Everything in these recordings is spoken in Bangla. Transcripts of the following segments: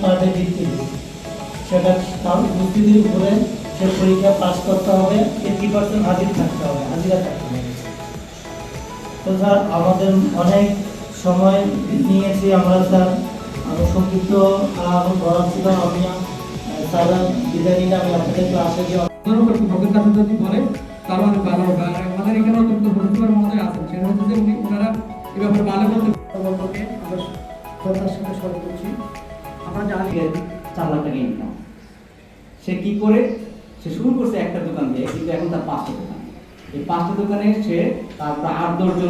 পার্টে ভিত্তি সেটা তার উপস্থিতির উপরে সে পরীক্ষা পাস করতে হবে, 80% হাজির থাকতে হবে, হাজিরা থাকতে হবে। তো স্যার আমাদের অনেক সময় নিয়েছি আমরা স্যার, আমি সংক্ষিপ্ত বলা ছিল আমি স্যার বিদায় নিলে আমি আপনাদের ক্লাসে গিয়ে কর্তৃপক্ষের কাছে যদি বলে তাহলে অনেক ভালো হবে। আর আমাদের এখানে অত্যন্ত ভূমিকার মহোদয় আছেন, সেটা হচ্ছে যে ওনারা এই ব্যাপারে ভালো বলতে আমরা শ্রদ্ধার সাথে স্মরণ করছি। আমরা জানি 4 লাখ টাকা ইনকাম, সে কি করে, সে শুরু করছে একটা দোকান দিয়ে, কিন্তু এখন তার 5টা দোকান। এই 5টা দোকানে সে তারপর 8-10 জন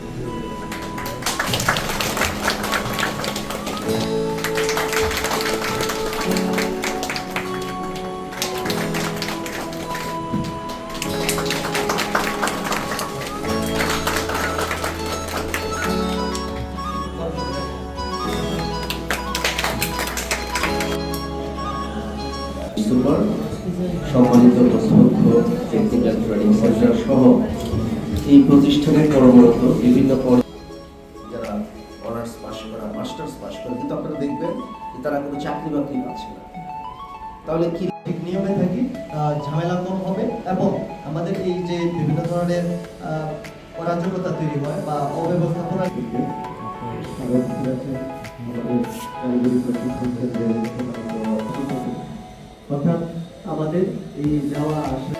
সম্মানিত কর্তৃপক্ষ, টেকনিক্যাল ট্রেনিং সেন্টার সহ এই প্রতিষ্ঠানের কর্মরত বিভিন্ন যারা অনার্স পাস করা, মাস্টার্স পাস করা, কিন্তু আপনারা দেখবেন যে তারা কোনো চাকরি বাকরি পাচ্ছে না। তাহলে কি ঠিক নিয়মে থাকি ঝামেলা কম হবে এবং আমাদের এই যে বিভিন্ন ধরনের অরাজকতা তৈরি হয় বা অব্যবস্থাপনা অর্থাৎ আমাদের এই যাওয়া আসা